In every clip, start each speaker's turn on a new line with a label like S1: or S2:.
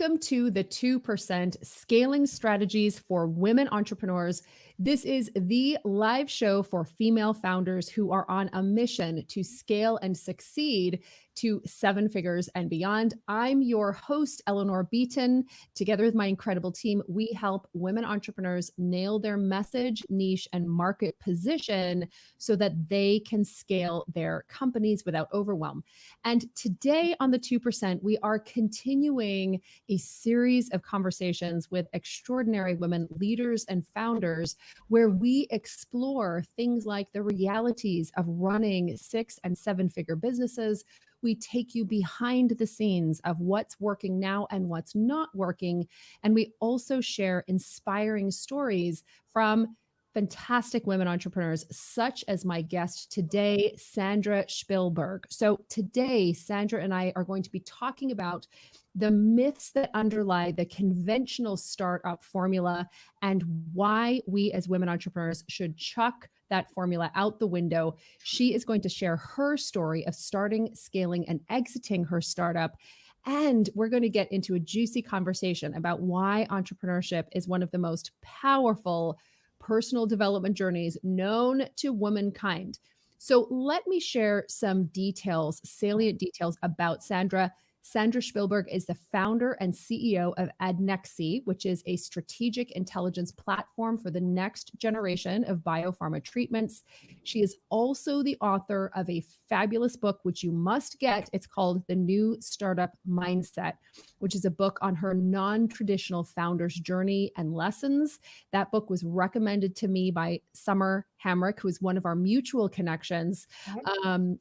S1: Welcome to the 2% Scaling Strategies for Women Entrepreneurs. This is the live show for female founders who are on a mission to scale and succeed to 7 figures and beyond. I'm your host, Eleanor Beaton. Together with my incredible team, we help women entrepreneurs nail their message, niche, and market position so that they can scale their companies without overwhelm. And today on the 2%, we are continuing a series of conversations with extraordinary women leaders and founders where we explore things like the realities of running 6 and 7 figure businesses. We take you behind the scenes of what's working now and what's not working. And we also share inspiring stories from fantastic women entrepreneurs, such as my guest today, Sandra Shpilberg. So today, Sandra and I are going to be talking about the myths that underlie the conventional startup formula and why we as women entrepreneurs should chuck that formula out the window. She is going to share her story of starting, scaling, and exiting her startup. And we're going to get into a juicy conversation about why entrepreneurship is one of the most powerful personal development journeys known to womankind. So let me share some details, salient details about Sandra. Sandra Shpilberg is the founder and CEO of Adnexi, which is a strategic intelligence platform for the next generation of biopharma treatments. She is also the author of a fabulous book, which you must get. It's called The New Startup Mindset, which is a book on her non-traditional founder's journey and lessons. That book was recommended to me by Summer Hamrick, who is one of our mutual connections.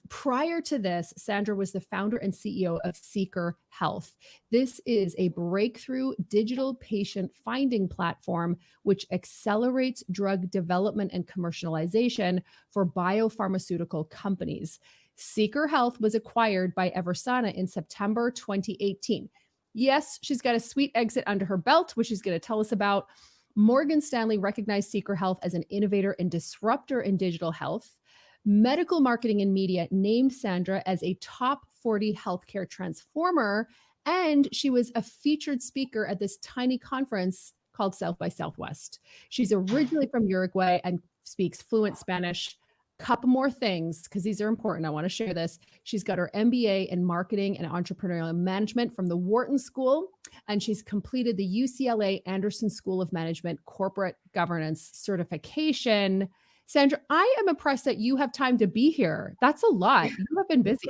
S1: Prior to this, Sandra was the founder and CEO of Seeker Health. This is a breakthrough digital patient finding platform which accelerates drug development and commercialization for biopharmaceutical companies. Seeker Health was acquired by Eversana in September 2018. Yes, she's got a sweet exit under her belt, which she's going to tell us about. Morgan Stanley recognized Seeker Health as an innovator and disruptor in digital health. Medical Marketing and Media named Sandra as a top 40 healthcare transformer, and she was a featured speaker at this tiny conference called South by Southwest. She's originally from Uruguay and speaks fluent Spanish. Couple more things, because these are important. I want to share this. She's got her MBA in marketing and entrepreneurial management from the Wharton School, and she's completed the UCLA Anderson School of Management corporate governance certification. Sandra, I am impressed that you have time to be here. That's a lot. You have been busy.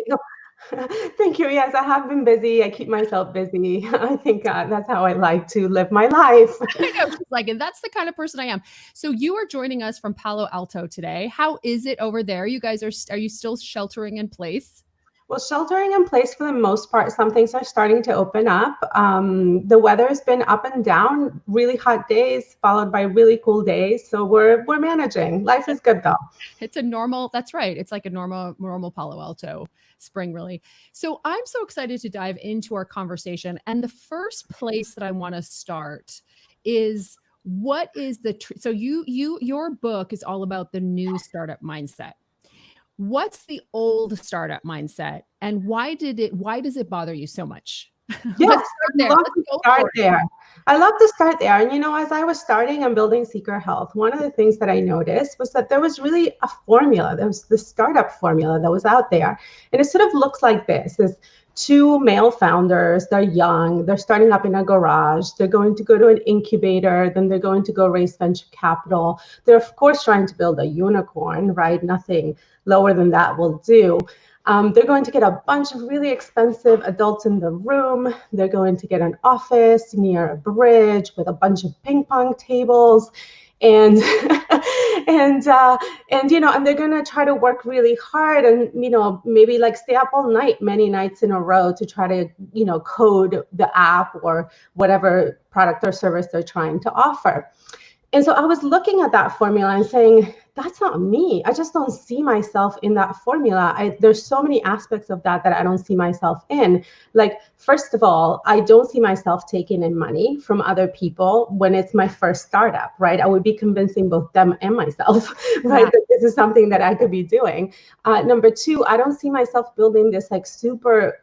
S2: Thank you. Yes, I have been busy. I keep myself busy. I think that's how I like to live my life.
S1: I know, she's like, and that's the kind of person I am. So you are joining us from Palo Alto today. How is it over there? You guys are you still sheltering in place?
S2: Well, sheltering in place for the most part. Some things are starting to open up. The weather has been up and down, really hot days followed by really cool days. So we're managing. Life is good though.
S1: It's a normal, that's right. It's like a normal Palo Alto spring, really. So I'm so excited to dive into our conversation. And the first place that I want to start is what is so your book is all about the new startup mindset. What's the old startup mindset, and why does it bother you so much?
S2: Yes, I love to start there. I love to start there. And, as I was starting and building Seeker Health, one of the things that I noticed was that there was really a formula. There was the startup formula that was out there. And it sort of looks like this. There's 2 male founders. They're young. They're starting up in a garage. They're going to go to an incubator. Then they're going to go raise venture capital. They're, of course, trying to build a unicorn, right? Nothing lower than that will do. They're going to get a bunch of really expensive adults in the room. They're going to get an office near a bridge with a bunch of ping pong tables, and and they're going to try to work really hard and maybe like stay up all night, many nights in a row, to try to code the app or whatever product or service they're trying to offer. And so I was looking at that formula and saying, that's not me. I just don't see myself in that formula. There's so many aspects of that I don't see myself in. Like, first of all, I don't see myself taking in money from other people when it's my first startup, right? I would be convincing both them and myself, right, that this is something that I could be doing. Number two, I don't see myself building this like super,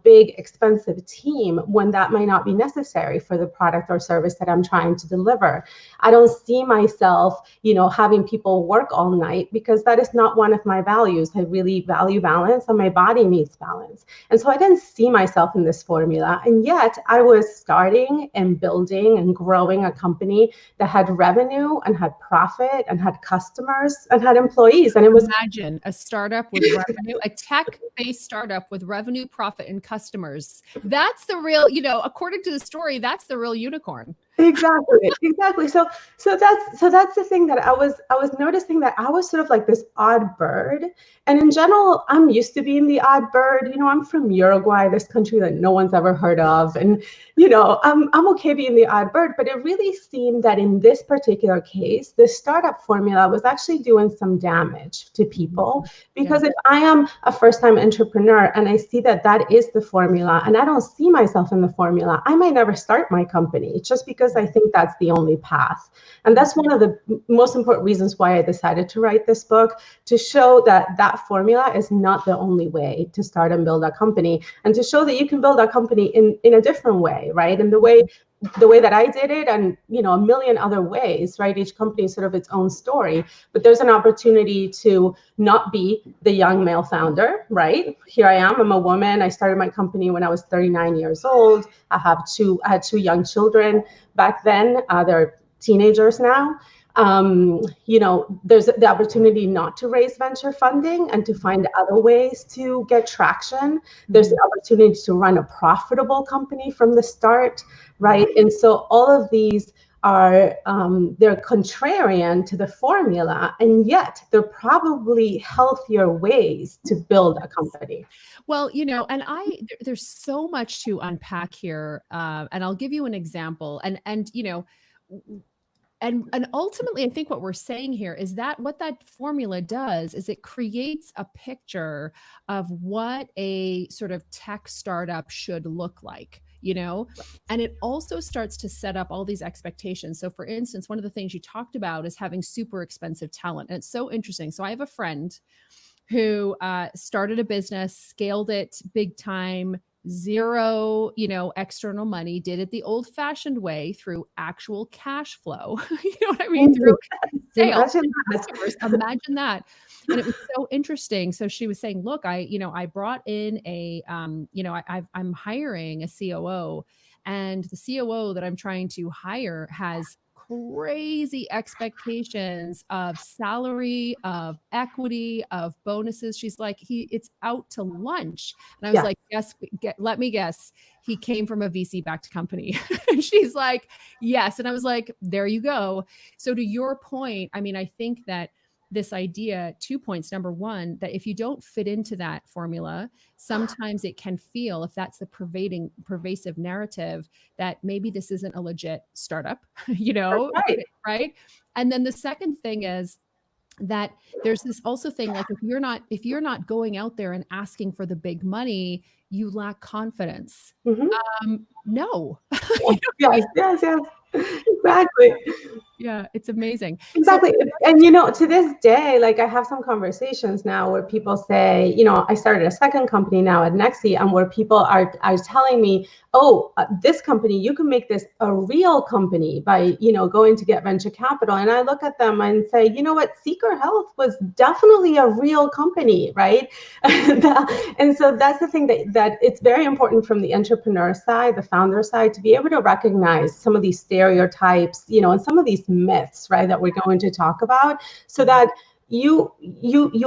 S2: big, expensive team when that might not be necessary for the product or service that I'm trying to deliver. I don't see myself, having people work all night, because that is not one of my values. I really value balance, and my body needs balance. And so I didn't see myself in this formula. And yet I was starting and building and growing a company that had revenue and had profit and had customers and had employees. And it was,
S1: imagine a startup with revenue, a tech-based startup with revenue, profit, and customers. That's the real, according to the story, that's the real unicorn.
S2: Exactly. So that's the thing that I was noticing, that I was sort of like this odd bird. And in general, I'm used to being the odd bird. I'm from Uruguay, this country that no one's ever heard of. And, I'm okay being the odd bird, but it really seemed that in this particular case, the startup formula was actually doing some damage to people. Because if I am a first-time entrepreneur and I see that that is the formula, and I don't see myself in the formula, I might never start my company, just because I think that's the only path. And that's one of the most important reasons why I decided to write this book, to show that that formula is not the only way to start and build a company, and to show that you can build a company in a different way, right? And the way that I did it, and a million other ways, right? Each company is sort of its own story, but there's an opportunity to not be the young male founder, right? Here I am, I'm a woman. I started my company when I was 39 years old. I had two young children back then. They're teenagers now. There's the opportunity not to raise venture funding and to find other ways to get traction. There's the opportunity to run a profitable company from the start, right? And so all of these are, they're contrarian to the formula, and yet they're probably healthier ways to build a company.
S1: Well, and there's so much to unpack here. And I'll give you an example. And ultimately, I think what we're saying here is that what that formula does is it creates a picture of what a sort of tech startup should look like, and it also starts to set up all these expectations. So for instance, one of the things you talked about is having super expensive talent. And it's so interesting. So I have a friend who started a business, scaled it big time, zero, external money, did it the old fashioned way through actual cash flow. You know what I mean? Through sales. Imagine that. And it was so interesting. So she was saying, look, I brought in I'm hiring a COO, and the COO that I'm trying to hire has crazy expectations of salary, of equity, of bonuses. She's like, it's out to lunch. And I was like, let me guess. He came from a VC backed company. And she's like, yes. And I was like, there you go. So to your point, I think that this idea, 2 points. Number one, that if you don't fit into that formula, sometimes it can feel, if that's the pervasive narrative, that maybe this isn't a legit startup, right? And then the second thing is that there's this also thing, like if you're not going out there and asking for the big money, you lack confidence. No.
S2: Yes. Exactly.
S1: Yeah, it's amazing.
S2: Exactly. And, to this day, like I have some conversations now where people say, I started a second company now at Nexi, and where people are telling me, oh, this company, you can make this a real company by, going to get venture capital. And I look at them and say, you know what, Seeker Health was definitely a real company, right? And so that's the thing that it's very important from the entrepreneur side, the founder side, to be able to recognize some of these stereotypes, and some of these myths, right, that we're going to talk about, so that you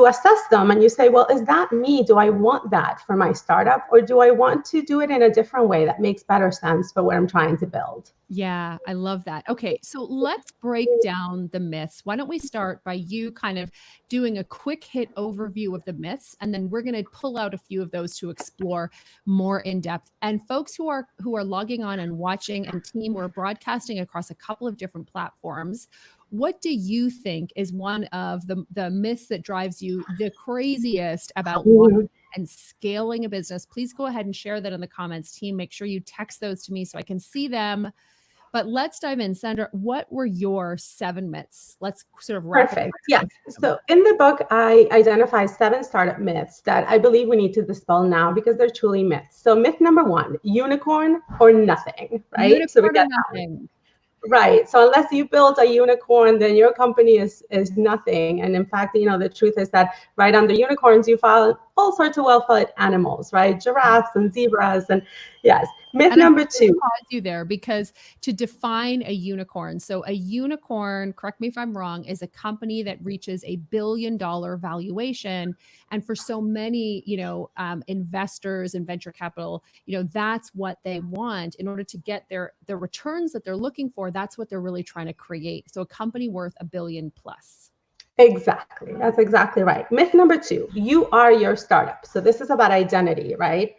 S2: assess them and you say, well, is that me? Do I want that for my startup, or do I want to do it in a different way that makes better sense for what I'm trying to build?
S1: Yeah, I love that. Okay, so let's break down the myths. Why don't we start by you kind of doing a quick hit overview of the myths, and then we're going to pull out a few of those to explore more in depth. And folks who are logging on and watching, and team, we're broadcasting across a couple of different platforms. what do you think is one of the myths that drives you the craziest about launching and scaling a business? Please go ahead and share that in the comments, team. Make sure you text those to me so I can see them. But let's dive in. Sandra, what were your 7 myths? Let's sort of wrap
S2: Perfect. Yes. So in the book, I identify 7 startup myths that I believe we need to dispel now because they're truly myths. So myth number 1, unicorn or nothing, right?
S1: Unicorn
S2: So we get
S1: nothing.
S2: Right. So unless you build a unicorn, then your company is nothing. And in fact, the truth is that right under unicorns, you find all sorts of well-fed animals, right? Giraffes and zebras. And yes. Myth number 2.
S1: Pause you there, because to define a unicorn. So a unicorn, correct me if I'm wrong, is a company that reaches $1 billion valuation. And for so many, investors and venture capital, that's what they want in order to get the returns that they're looking for. That's what they're really trying to create. So a company worth $1 billion plus.
S2: Exactly. That's exactly right. Myth number 2, you are your startup. So this is about identity, right?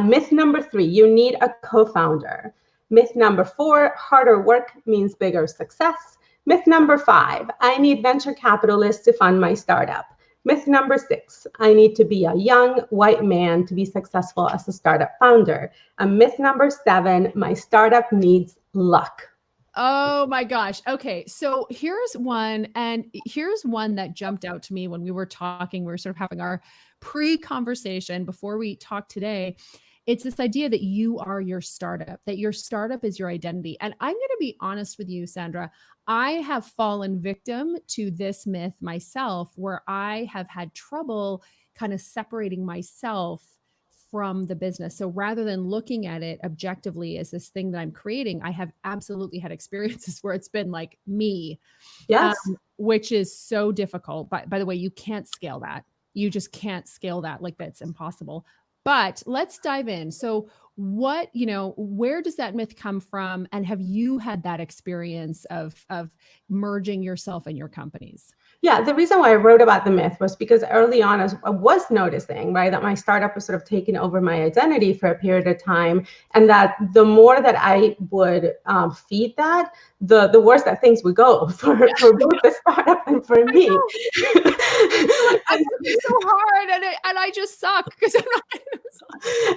S2: Myth number 3, you need a co-founder. Myth number 4, harder work means bigger success. Myth number 5, I need venture capitalists to fund my startup. Myth number 6, I need to be a young white man to be successful as a startup founder. And myth number 7, my startup needs luck.
S1: Oh my gosh. Okay. So here's one that jumped out to me when we were talking. We were sort of having our pre-conversation before we talked today. It's this idea that you are your startup, that your startup is your identity. And I'm going to be honest with you, Sandra. I have fallen victim to this myth myself, where I have had trouble kind of separating myself from the business. So rather than looking at it objectively as this thing that I'm creating, I have absolutely had experiences where it's been like me,
S2: yes,
S1: which is so difficult. By the way, you can't scale that. You just can't scale that. Like, that's impossible. But let's dive in. So where does that myth come from? And have you had that experience of merging yourself and your companies?
S2: Yeah, the reason why I wrote about the myth was because early on I was noticing, right, that my startup was sort of taking over my identity for a period of time, and that the more that I would feed that, the worse that things would go for both the startup and for me.
S1: I'm working so hard and I just suck because I'm not.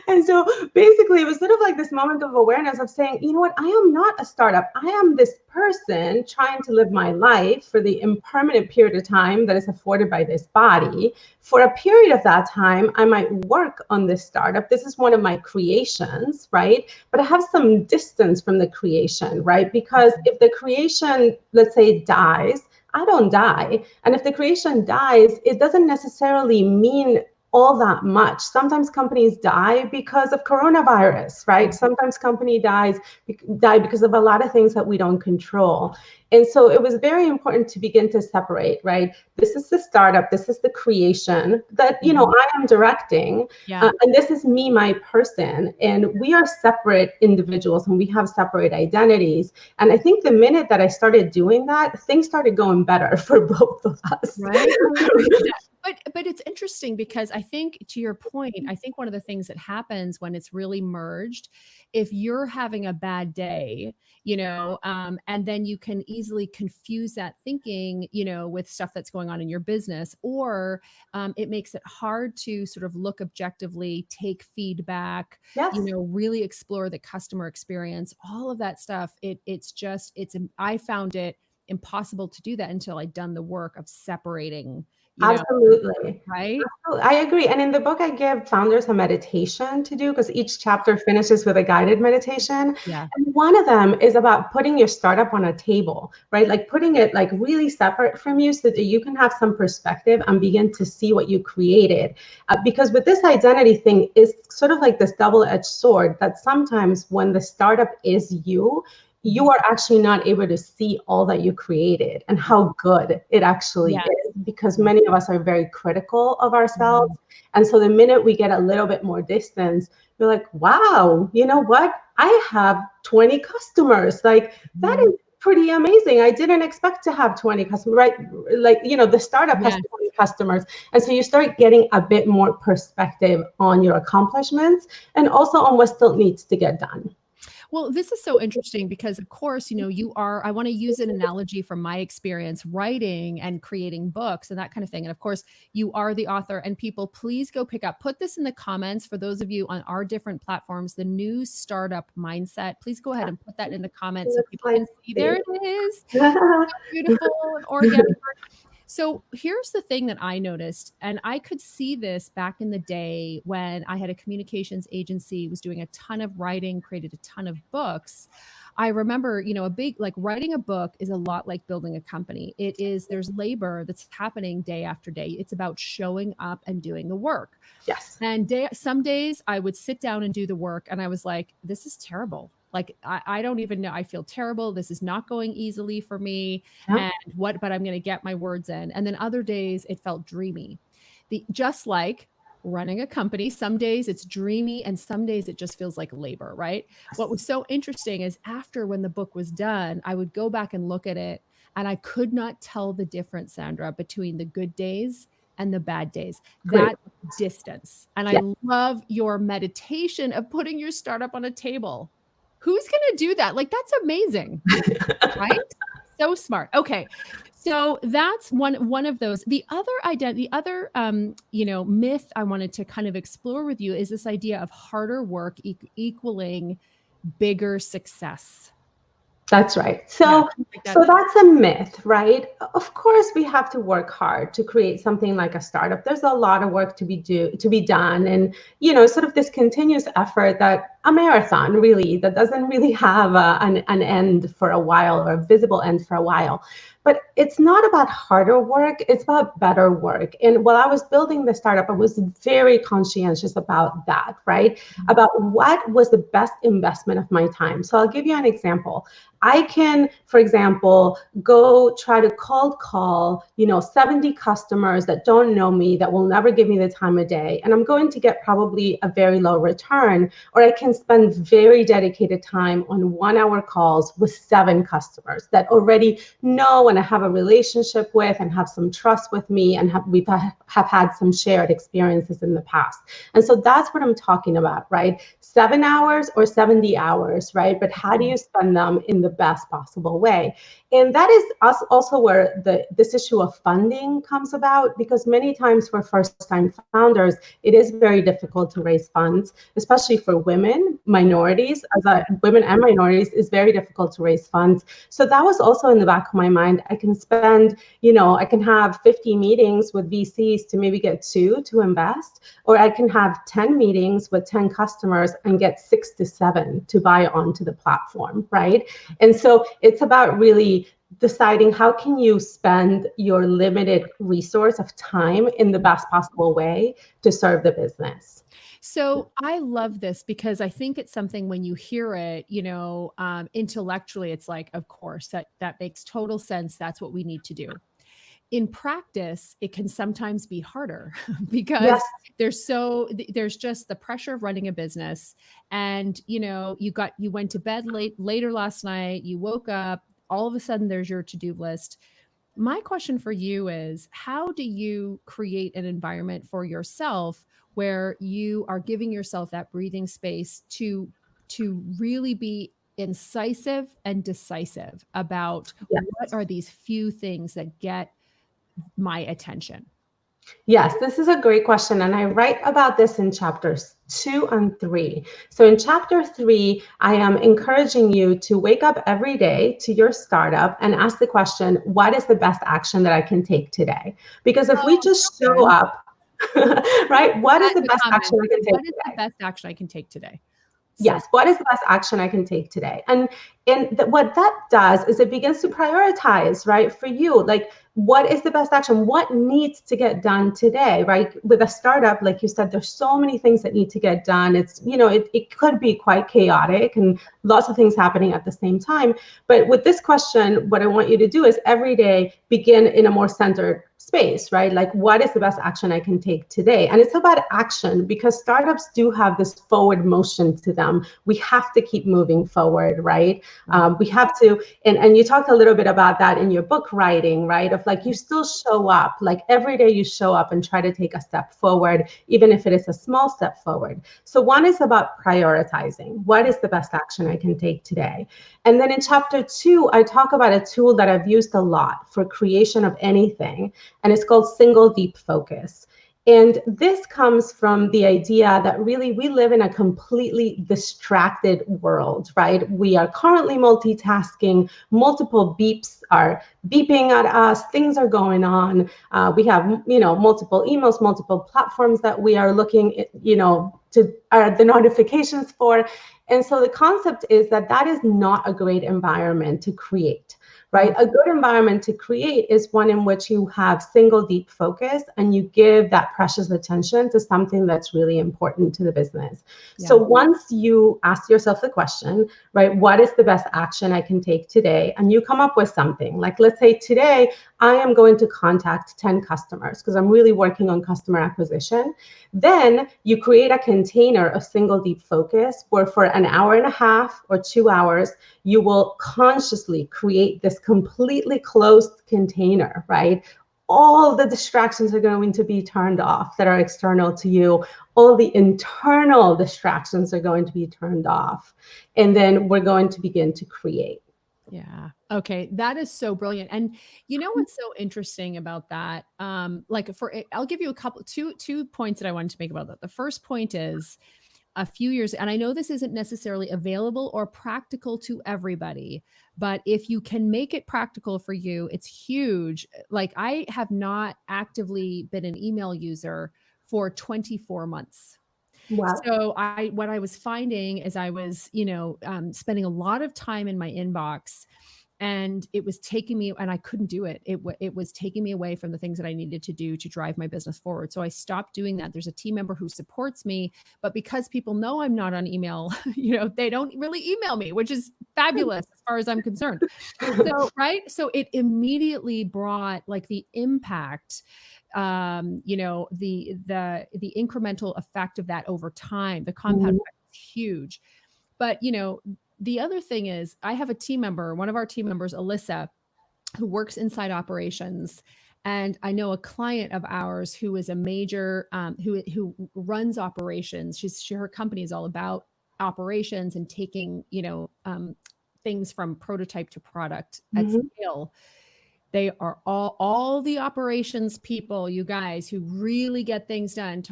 S2: And so basically it was sort of like this moment of awareness of saying, you know what, I am not a startup. I am this person trying to live my life for the impermanent period of time that is afforded by this body. For a period of that time, I might work on this startup. This is one of my creations, right? But I have some distance from the creation, right? Because if the creation, let's say, dies, I don't die. And if the creation dies, it doesn't necessarily mean all that much. Sometimes companies die because of coronavirus, right? Sometimes company die because of a lot of things that we don't control. And so it was very important to begin to separate, right? This is the startup, this is the creation that, I am directing, and this is me, my person, and we are separate individuals and we have separate identities. And I think the minute that I started doing that, things started going better for both of us.
S1: Right. But it's interesting because I think, to your point, I think one of the things that happens when it's really merged, if you're having a bad day, and then you can easily confuse that thinking, with stuff that's going on in your business, or it makes it hard to sort of look objectively, take feedback, really explore the customer experience, all of that stuff. I found it impossible to do that until I'd done the work of separating.
S2: Absolutely.
S1: Right.
S2: I agree. And in the book, I give founders a meditation to do because each chapter finishes with a guided meditation.
S1: Yeah.
S2: And one of them is about putting your startup on a table, right? Like putting it like really separate from you so that you can have some perspective and begin to see what you created. Because with this identity thing, is sort of like this double-edged sword that sometimes when the startup is you are actually not able to see all that you created and how good it actually is, because many of us are very critical of ourselves. And so the minute we get a little bit more distance, you're like, wow, you know what? I have 20 customers. Like, that is pretty amazing. I didn't expect to have 20 customers, right? Like, the startup has 20 customers. And so you start getting a bit more perspective on your accomplishments and also on what still needs to get done.
S1: Well, this is so interesting because, of course, I want to use an analogy from my experience writing and creating books and that kind of thing. And of course, you are the author, and people, please go put this in the comments for those of you on our different platforms, the new startup mindset. Please go ahead and put that in the comments so people can see. There it is. So beautiful and organic. So here's the thing that I noticed, and I could see this back in the day when I had a communications agency, was doing a ton of writing, created a ton of books. I remember, writing a book is a lot like building a company. There's labor that's happening day after day. It's about showing up and doing the work.
S2: Yes.
S1: And some days I would sit down and do the work and I was like, this is terrible. Like, I don't even know. I feel terrible. This is not going easily for me.
S2: Yeah.
S1: But I'm going to get my words in. And then other days it felt dreamy. Just like running a company, some days it's dreamy and some days it just feels like labor, right? What was so interesting is when the book was done, I would go back and look at it and I could not tell the difference, Sandra, between the good days and the bad days. That distance. And I love your meditation of putting your startup on a table. Who's going to do that? Like, that's amazing, right? So smart. Okay. So that's one of those. The other myth I wanted to kind of explore with you is this idea of harder work equaling bigger success.
S2: That's right. So that's a myth, right? Of course, we have to work hard to create something like a startup. There's a lot of work to be done, and sort of this continuous effort, that a marathon really that doesn't really have an end for a while, or a visible end for a while. But it's not about harder work, it's about better work. And while I was building the startup, I was very conscientious about that, right? About what was the best investment of my time. So I'll give you an example. I can, for example, go try to cold call, 70 customers that don't know me, that will never give me the time of day, and I'm going to get probably a very low return. Or I can spend very dedicated time on 1-hour calls with 7 customers that already know and I have a relationship with and have some trust with me, and we've had some shared experiences in the past. And so that's what I'm talking about, right? 7 hours or 70 hours, right? But how do you spend them in the best possible way? And that is also where this issue of funding comes about, because many times for first-time founders, it is very difficult to raise funds, especially for women, minorities. Women and minorities, is very difficult to raise funds. So that was also in the back of my mind. I can spend, I can have 50 meetings with VCs to maybe get 2 to invest, or I can have 10 meetings with 10 customers and get 6 to 7 to buy onto the platform, right? And so it's about really deciding how can you spend your limited resource of time in the best possible way to serve the business.
S1: So I love this because I think it's something, when you hear it, intellectually, it's like, of course, that makes total sense. That's what we need to do. In practice, it can sometimes be harder because there's just the pressure of running a business, and you went to bed later last night, you woke up, all of a sudden there's your to-do list. My question for you is, how do you create an environment for yourself where you are giving yourself that breathing space to really be incisive and decisive about what are these few things that get my attention?
S2: Yes, this is a great question. And I write about this in chapters 2 and 3. So in chapter 3, I am encouraging you to wake up every day to your startup and ask the question, what is the best action that I can take today? Because if we just show up, right? What is the best action I can take today?
S1: What is the best action I can take today?
S2: Yes, what is the best action I can take today? And what that does is it begins to prioritize, right, for you, like, what is the best action? What needs to get done today, right? With a startup, like you said, there's so many things that need to get done. It's, it could be quite chaotic and lots of things happening at the same time. But with this question, what I want you to do is every day begin in a more centered space, right? Like, what is the best action I can take today? And it's about action, because startups do have this forward motion to them. We have to keep moving forward, right? We have to, and you talked a little bit about that in your book writing, right? Of like, you still show up, like every day you show up and try to take a step forward, even if it is a small step forward. So one is about prioritizing. What is the best action I can take today? And then in chapter 2, I talk about a tool that I've used a lot for creation of anything, and it's called single deep focus. And this comes from the idea that really we live in a completely distracted world, right? We are currently multitasking, multiple beeps are beeping at us, things are going on. We have, multiple emails, multiple platforms that we are looking, to the notifications for. And so the concept is that is not a great environment to create. Right? A good environment to create is one in which you have single deep focus and you give that precious attention to something that's really important to the business. Yeah. So once you ask yourself the question, right, what is the best action I can take today? And you come up with something like, let's say today I am going to contact 10 customers because I'm really working on customer acquisition. Then you create a container of single deep focus where for an hour and a half or 2 hours, you will consciously create this completely closed container, right? All the distractions are going to be turned off that are external to you. All the internal distractions are going to be turned off. And then we're going to begin to create.
S1: Yeah. Okay. That is so brilliant. And you know what's so interesting about that? I'll give you two points that I wanted to make about that. The first point is a few years, and I know this isn't necessarily available or practical to everybody, but if you can make it practical for you, it's huge. Like, I have not actively been an email user for 24 months. Wow. So what I was finding is I was, spending a lot of time in my inbox, and it was taking me, and I couldn't do it. It was taking me away from the things that I needed to do to drive my business forward. So I stopped doing that. There's a team member who supports me, but because people know I'm not on email, they don't really email me, which is fabulous as far as I'm concerned. So, right. So it immediately brought like the impact, the incremental effect of that over time. The compound effect is huge. But, the other thing is I have a team member, one of our team members, Alyssa, who works inside operations. And I know a client of ours who is a major, who runs operations. Her company is all about operations and taking, things from prototype to product at scale. They are all the operations people, you guys, who really get things done,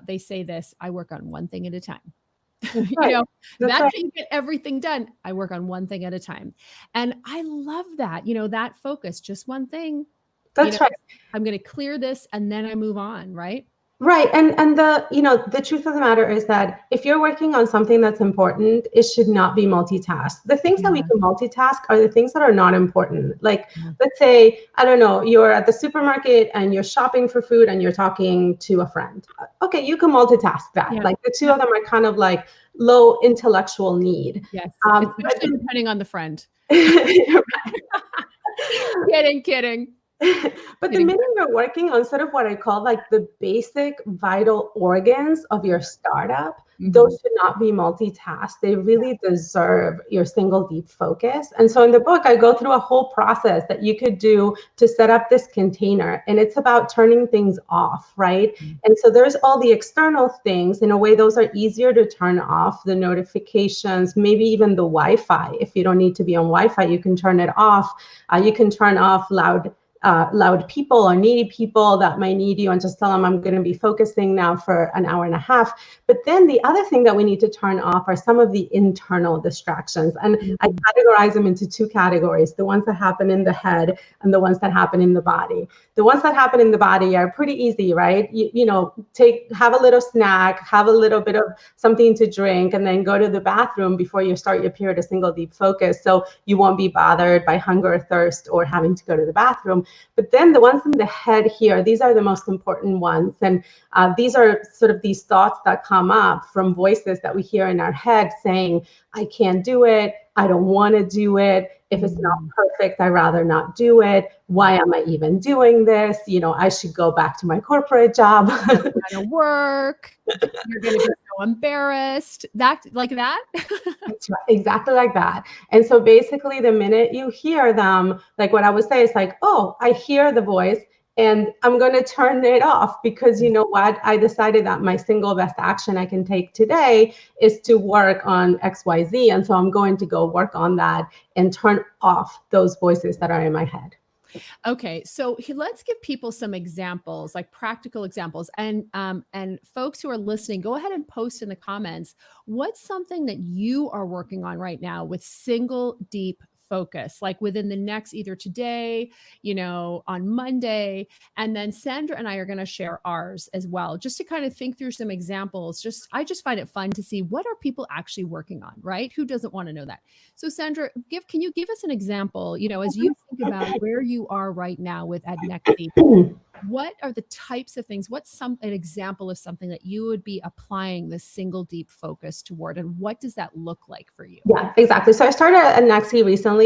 S1: they say this: I work on one thing at a time. That's right. That's how you get everything done. I work on one thing at a time. And I love that, that focus, just one thing.
S2: That's right.
S1: I'm going to clear this and then I move on, right?
S2: Right. And the truth of the matter is that if you're working on something that's important, it should not be multitasked. The things that we can multitask are the things that are not important. Like, let's say, I don't know, you're at the supermarket and you're shopping for food and you're talking to a friend. Okay, you can multitask that. Yeah. Like, the two of them are kind of like low intellectual need.
S1: Yes, especially depending on the friend. Kidding.
S2: But the minute you're working on sort of what I call like the basic vital organs of your startup, those should not be multitasked. They really deserve your single deep focus. And so in the book, I go through a whole process that you could do to set up this container. And it's about turning things off, right? And so there's all the external things. In a way, those are easier to turn off: the notifications, maybe even the Wi-Fi. If you don't need to be on Wi-Fi, you can turn it off. You can turn off loud people or needy people that might need you, and just tell them, I'm going to be focusing now for an hour and a half. But then the other thing that we need to turn off are some of the internal distractions. And I categorize them into two categories: the ones that happen in the head and the ones that happen in the body. The ones that happen in the body are pretty easy, right? Have a little snack, have a little bit of something to drink, and then go to the bathroom before you start your period of single deep focus, so you won't be bothered by hunger or thirst or having to go to the bathroom. But then the ones in the head here, these are the most important ones. And these are sort of these thoughts that come up from voices that we hear in our head saying, I can't do it. I don't want to do it. If it's not perfect, I'd rather not do it. Why am I even doing this? You know, I should go back to my corporate job.
S1: Never gonna work. You're gonna be so embarrassed. That like that?
S2: That's right. Exactly like that. And so basically the minute you hear them, like what I would say is like, oh, I hear the voice and I'm going to turn it off because you know what? I decided that my single best action I can take today is to work on XYZ. And so I'm going to go work on that and turn off those voices that are in my head.
S1: Okay, so let's give people some examples, like practical examples, and folks who are listening, go ahead and post in the comments what's something that you are working on right now with single deep focus, like within the next either today, you know, on Monday, and then Sandra and I are going to share ours as well, just to kind of think through some examples. I just find it fun to see what are people actually working on, right? Who doesn't want to know that? So Sandra, can you give us an example, you know, as you think about where you are right now with at Nextdeep, what are the types of things, what's an example of something that you would be applying this single deep focus toward, and what does that look like for you?
S2: Yeah, exactly. So I started at Nextdeep recently.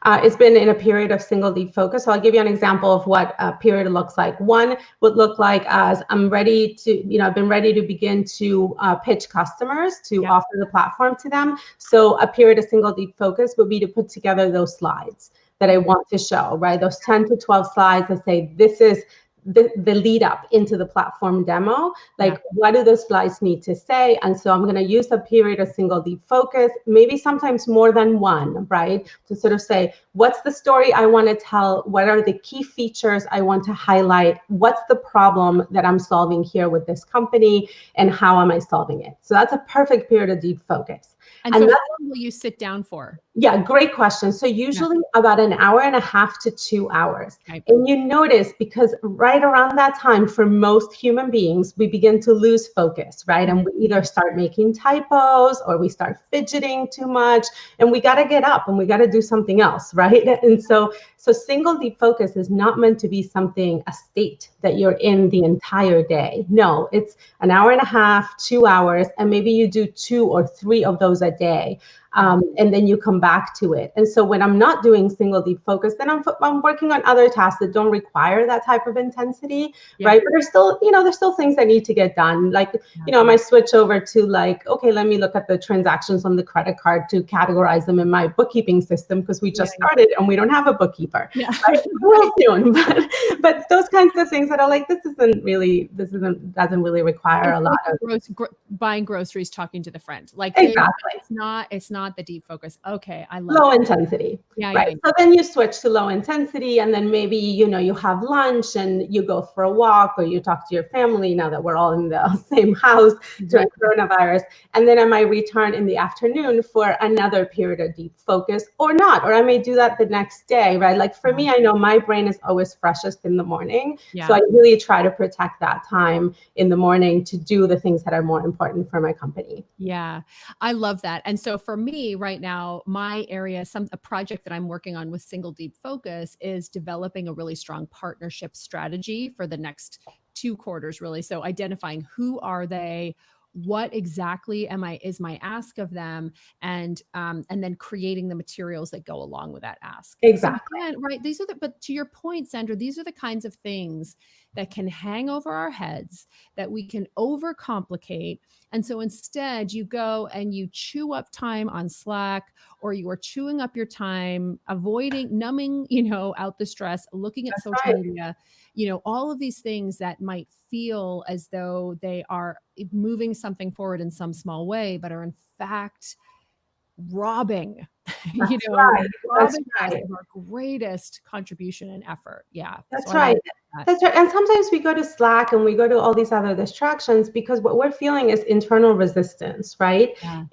S2: It's been in a period of single deep focus. So I'll give you an example of what a period looks like. One would look like as I'm ready to, you know, I've been ready to begin to pitch customers to offer the platform to them. So a period of single deep focus would be to put together those slides that I want to show, right? Those 10 to 12 slides that say, this is the lead up into the platform demo, like what do those slides need to say? And so I'm going to use a period of single deep focus, maybe sometimes more than one, right? To sort of say, what's the story I want to tell? What are the key features I want to highlight? What's the problem that I'm solving here with this company? And how am I solving it? So that's a perfect period of deep focus.
S1: And so how long will you sit down for?
S2: Yeah, great question. So usually about an hour and a half to 2 hours. Okay. And you notice, because right around that time, for most human beings, we begin to lose focus, right? And we either start making typos or we start fidgeting too much, and we got to get up and we got to do something else, right? And so single deep focus is not meant to be something, a state that you're in the entire day. No, it's an hour and a half, 2 hours, and maybe you do 2 or 3 of those a day. And then you come back to it. And so when I'm not doing single deep focus, then I'm working on other tasks that don't require that type of intensity, right? But there's still, you know, there's still things that need to get done. Like, you know, I might switch over to like, okay, let me look at the transactions on the credit card to categorize them in my bookkeeping system, because we just started and we don't have a bookkeeper. Right? Real soon. But those kinds of things that are like, doesn't really require a lot of
S1: buying groceries, talking to the friend. Like
S2: exactly.
S1: It's not the deep focus. Okay, I love
S2: low intensity. Right. So then you switch to low intensity, and then maybe, you know, you have lunch and you go for a walk, or you talk to your family, now that we're all in the same house during coronavirus. And then I might return in the afternoon for another period of deep focus, or not, or I may do that the next day, right? Like for me, I know my brain is always freshest in the morning. So I really try to protect that time in the morning to do the things that are more important for my company.
S1: Yeah, I love that. And so for me right now, my area, a project that I'm working on with single deep focus is developing a really strong partnership strategy for the next 2 quarters, really. So identifying who are they, what exactly is my ask of them, and then creating the materials that go along with that ask.
S2: Exactly.
S1: So again, right. But to your point, Sandra, these are the kinds of things that can hang over our heads, that we can overcomplicate. And so instead you go and you chew up time on Slack, or you are chewing up your time, numbing, you know, out the stress, looking at social media, you know, all of these things that might feel as though they are moving something forward in some small way, but are in fact robbing, robbing us of our greatest contribution and effort. Yeah.
S2: That's right. That's right. And sometimes we go to Slack and we go to all these other distractions because what we're feeling is internal resistance, right? Yeah.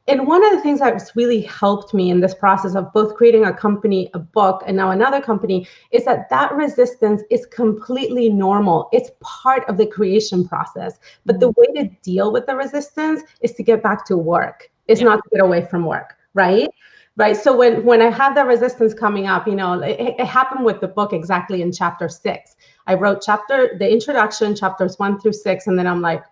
S2: And one of the things that's really helped me in this process of both creating a company, a book, and now another company, is that resistance is completely normal. It's part of the creation process. But the way to deal with the resistance is to get back to work. It's not to get away from work, right? Right. So when I had the resistance coming up, you know, it happened with the book exactly in chapter 6. I wrote the introduction, chapters 1 through 6, and then I'm like,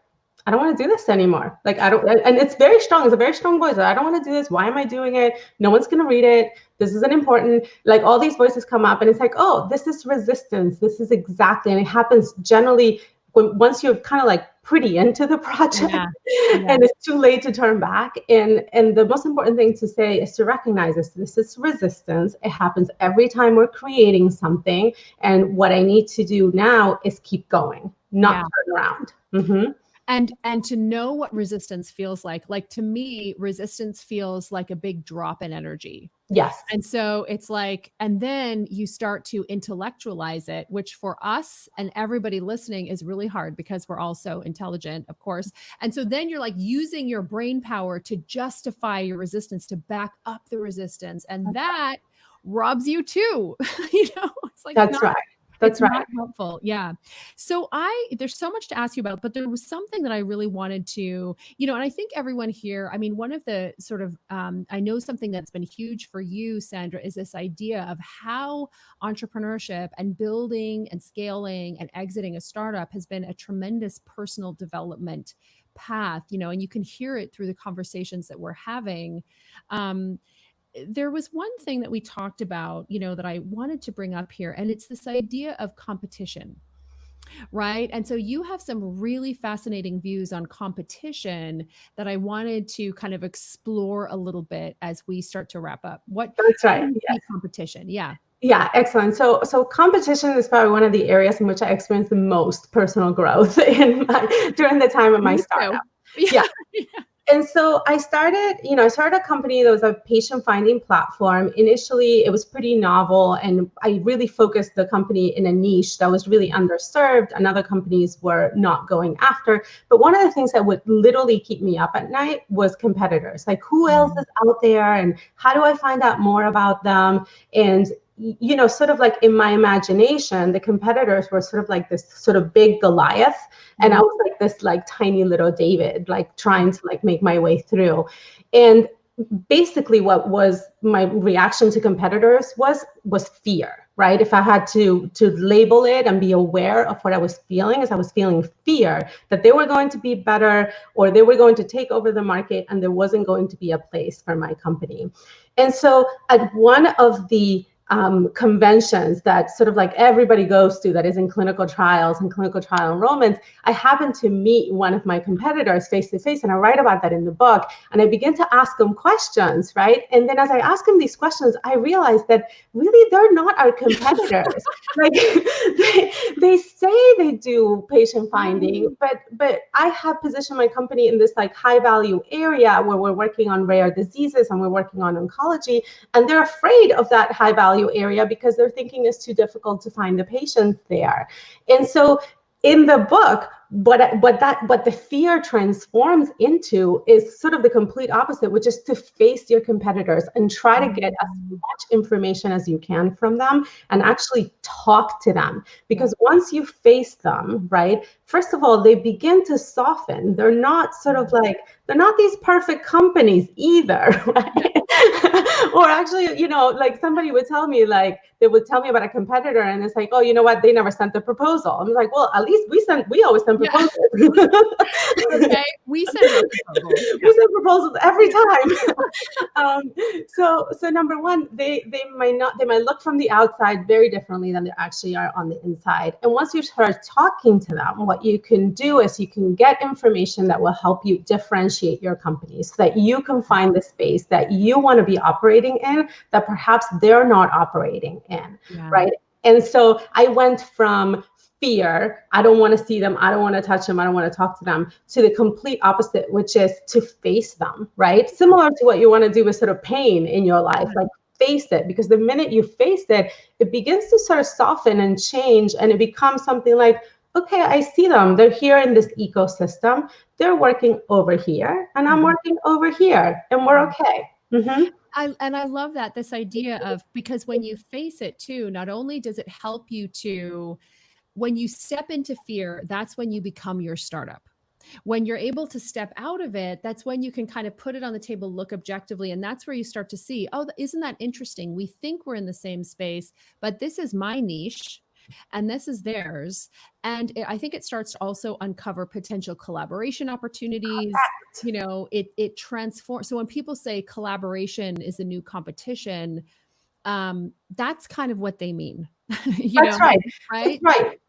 S2: I don't want to do this anymore. Like, I don't, and it's very strong. It's a very strong voice. I don't want to do this. Why am I doing it? No one's going to read it. This isn't important. Like, all these voices come up and it's like, oh, this is resistance. This is exactly. And it happens generally once you're kind of like pretty into the project, and it's too late to turn back. And the most important thing to say is to recognize this is resistance. It happens every time we're creating something. And what I need to do now is keep going, not turn around. Mm-hmm.
S1: And to know what resistance feels like to me, resistance feels like a big drop in energy.
S2: Yes.
S1: And so it's like, and then you start to intellectualize it, which for us and everybody listening is really hard because we're all so intelligent, of course. And so then you're like using your brain power to justify your resistance, to back up the resistance. And that robs you too. It's like,
S2: that's right. That's right.
S1: Not helpful. Yeah. So there's so much to ask you about, but there was something that I really wanted to, and I think everyone here, I mean, one of the sort of, I know something that's been huge for you, Sandra, is this idea of how entrepreneurship and building and scaling and exiting a startup has been a tremendous personal development path, and you can hear it through the conversations that we're having. There was one thing that we talked about, that I wanted to bring up here, and it's this idea of competition, right? And so you have some really fascinating views on competition that I wanted to kind of explore a little bit as we start to wrap up.
S2: That's right.
S1: Yes. Competition. Yeah.
S2: Yeah, excellent. So competition is probably one of the areas in which I experienced the most personal growth during the time of my startup. Yeah. And so I started a company that was a patient finding platform. Initially, it was pretty novel, and I really focused the company in a niche that was really underserved and other companies were not going after. But one of the things that would literally keep me up at night was competitors. Like, who else is out there, and how do I find out more about them? And sort of like in my imagination, the competitors were sort of like this sort of big Goliath. And I was like this like tiny little David, like trying to like make my way through. And basically what was my reaction to competitors was fear, right? If I had to label it and be aware of what I was feeling, is I was feeling fear that they were going to be better, or they were going to take over the market, and there wasn't going to be a place for my company. And so at one of the conventions that sort of like everybody goes to, that is in clinical trials and clinical trial enrollments, I happened to meet one of my competitors face to face, and I write about that in the book. And I begin to ask them questions, right? And then as I ask them these questions, I realized that really they're not our competitors. Like they say they do patient finding, but I have positioned my company in this like high value area where we're working on rare diseases and we're working on oncology, and they're afraid of that high value area because they're thinking it's too difficult to find the patients there. And so in the book, what the fear transforms into is sort of the complete opposite, which is to face your competitors and try to get as much information as you can from them and actually talk to them. Because once you face them, right, first of all, they begin to soften. They're not sort of like, they're not these perfect companies either, right? Or actually, like somebody would tell me, like, they would tell me about a competitor and it's like, oh, you know what? They never sent the proposal. I'm like, well, at least we always send proposals.
S1: Okay, we send proposals.
S2: We send proposals every time. So number one, they might look from the outside very differently than they actually are on the inside. And once you start talking to them, what you can do is you can get information that will help you differentiate your company so that you can find the space that you want to be operating in that perhaps they're not operating in, right? And so I went from fear, I don't want to see them, I don't want to touch them, I don't want to talk to them, to the complete opposite, which is to face them, right? Similar to what you want to do with sort of pain in your life, like face it, because the minute you face it, it begins to sort of soften and change, and it becomes something like, okay, I see them, they're here in this ecosystem, they're working over here, and I'm working over here, and we're okay.
S1: I love that, this idea of, because when you face it too, not only does it help you to, when you step into fear, that's when you become your startup. When you're able to step out of it, that's when you can kind of put it on the table, look objectively. And that's where you start to see, oh, isn't that interesting? We think we're in the same space, but this is my niche. and this is theirs. And I think it starts to also uncover potential collaboration opportunities. You know, it transforms. So when people say collaboration is the new competition, that's kind of what they mean.
S2: That's right.
S1: Right?
S2: That's right.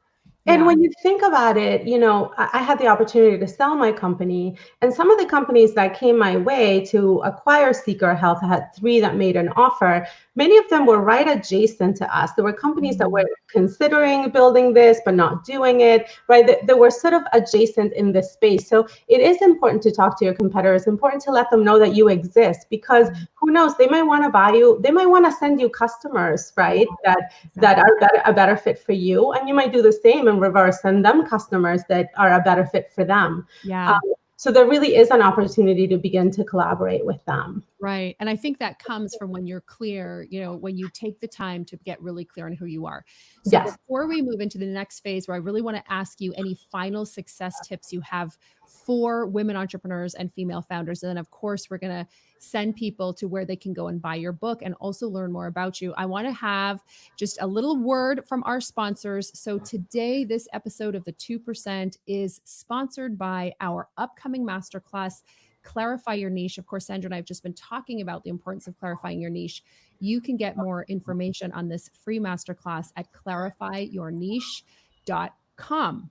S2: And
S1: Yeah.
S2: when you think about it, you know, I had the opportunity to sell my company, and some of the companies that came my way to acquire Seeker Health, I had 3 that made an offer. Many of them were right adjacent to us. There were companies that were considering building this, but not doing it, right? They were sort of adjacent in this space. So it is important to talk to your competitors. It's important to let them know that you exist, because who knows, they might want to buy you. They might want to send you customers, right? That are a better fit for you. And you might do the same in reverse, send them customers that are a better fit for them.
S1: Yeah.
S2: So there really is an opportunity to begin to collaborate with them.
S1: Right. And I think that comes from when you're clear, you know, when you take the time to get really clear on who you are. So
S2: Yes.
S1: before we move into the next phase, where I really want to ask you any final success tips you have for women entrepreneurs and female founders. And then, of course, we're going to send people to where they can go and buy your book and also learn more about you. I want to have just a little word from our sponsors. So today, this episode of the 2% is sponsored by our upcoming masterclass, Clarify Your Niche. Of course, Sandra and I have just been talking about the importance of clarifying your niche. You can get more information on this free masterclass at clarifyyourniche.com.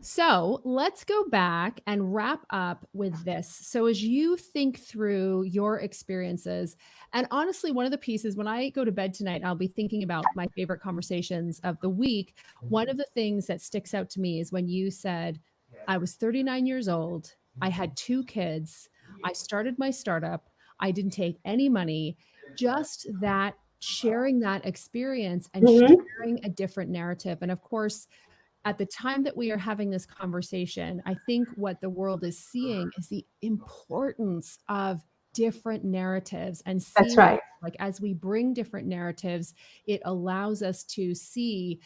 S1: So let's go back and wrap up with this. So as you think through your experiences, and honestly, one of the pieces when I go to bed tonight, I'll be thinking about my favorite conversations of the week. One of the things that sticks out to me is when you said, I was 39 years old. I had 2 kids. I started my startup. I didn't take any money. Just that sharing that experience and sharing a different narrative. And of course, at the time that we are having this conversation, I think what the world is seeing is the importance of different narratives and
S2: That's right.
S1: like as we bring different narratives, it allows us to see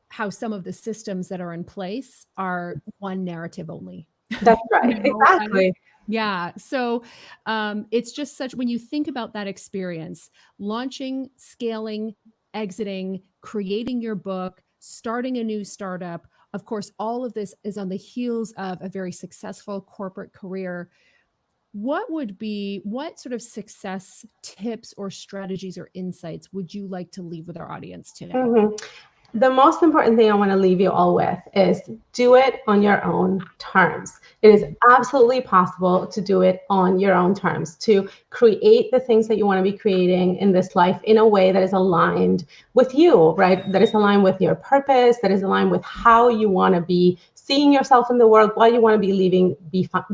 S1: how some of the systems that are in place are one narrative only.
S2: That's right. Exactly.
S1: Yeah. So it's just such, when you think about that experience, launching, scaling, exiting, creating your book, starting a new startup, of course, all of this is on the heels of a very successful corporate career. What sort of success tips or strategies or insights would you like to leave with our audience today?
S2: The most important thing I want to leave you all with is do it on your own terms. It is absolutely possible to do it on your own terms, to create the things that you want to be creating in this life in a way that is aligned with you, right? That is aligned with your purpose, that is aligned with how you want to be seeing yourself in the world, what you want to be leaving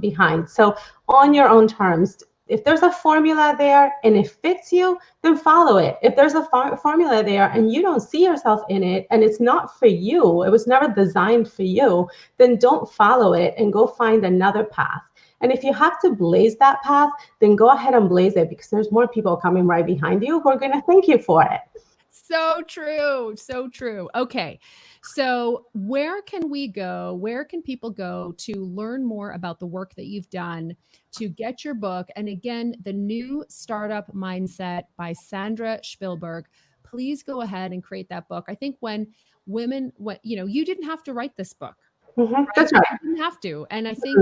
S2: behind. So on your own terms. If there's a formula there and it fits you, then follow it. If there's a formula there and you don't see yourself in it and it's not for you, it was never designed for you, then don't follow it and go find another path. And if you have to blaze that path, then go ahead and blaze it, because there's more people coming right behind you who are going to thank you for it.
S1: So true. So true. Okay. So where can we go? Where can people go to learn more about the work that you've done, to get your book? And again, The New Startup Mindset by Sandra Shpilberg. Please go ahead and create that book. I think when women, you didn't have to write this book.
S2: Right? That's right.
S1: You didn't have to. And I think,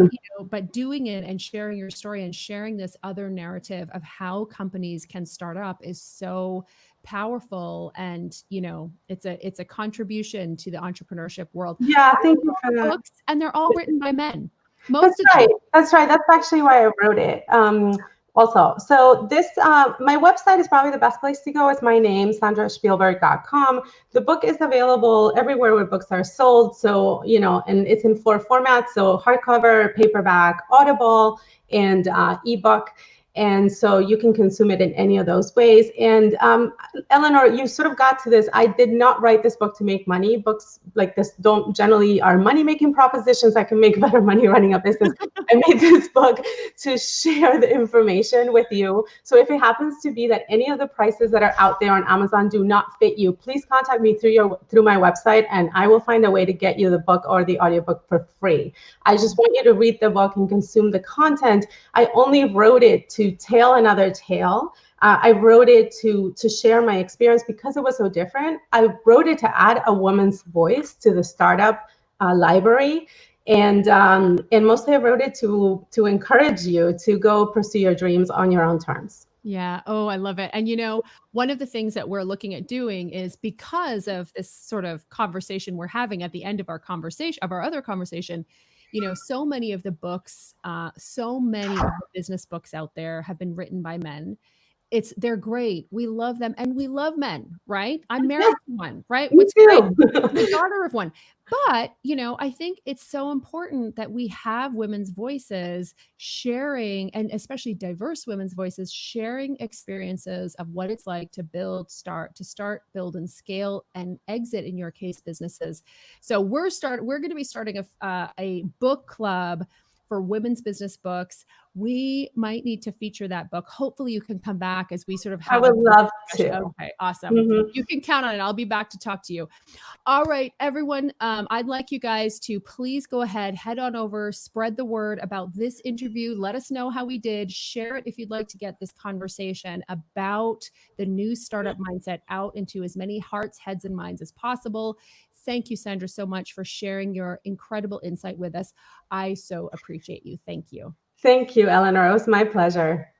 S1: but doing it and sharing your story and sharing this other narrative of how companies can start up is so powerful. And, it's a contribution to the entrepreneurship world.
S2: Yeah, thank you for that.
S1: Books, and they're all written by men.
S2: That's right. That's right. That's actually why I wrote it. Also, so this, my website is probably the best place to go. It's my name, sandrashpilberg.com. The book is available everywhere where books are sold. So, and it's in 4 formats. So hardcover, paperback, Audible, and ebook. And so you can consume it in any of those ways. And Eleanor, you sort of got to this. I did not write this book to make money. Books like this don't generally are money-making propositions. I can make better money running a business. I made this book to share the information with you. So if it happens to be that any of the prices that are out there on Amazon do not fit you, please contact me through my website, and I will find a way to get you the book or the audiobook for free. I just want you to read the book and consume the content. I only wrote it to tell another tale. I wrote it to share my experience because it was so different. I wrote it to add a woman's voice to the startup library. And mostly I wrote it to encourage you to go pursue your dreams on your own terms.
S1: Yeah. Oh, I love it. And one of the things that we're looking at doing is because of this sort of conversation we're having at the end of our other conversation, so many of the books, so many of the business books out there have been written by men. They're great. We love them and we love men, right? I'm married to one, right?
S2: Me
S1: Great.
S2: too.
S1: I'm the daughter of one. But, I think it's so important that we have women's voices sharing, and especially diverse women's voices sharing experiences of what it's like to start, build and scale and exit, in your case, businesses. So we're going to be starting a book club for women's business books. We might need to feature that book. Hopefully you can come back as we sort of have
S2: I would love to.
S1: Okay, awesome. You can count on it. I'll be back to talk to you. All right, everyone. I'd like you guys to please go ahead, head on over, spread the word about this interview. Let us know how we did. Share it if you'd like to get this conversation about the new startup mindset out into as many hearts, heads, and minds as possible. Thank you, Sandra, so much for sharing your incredible insight with us. I so appreciate you. Thank you.
S2: Thank you, Eleanor. It was my pleasure.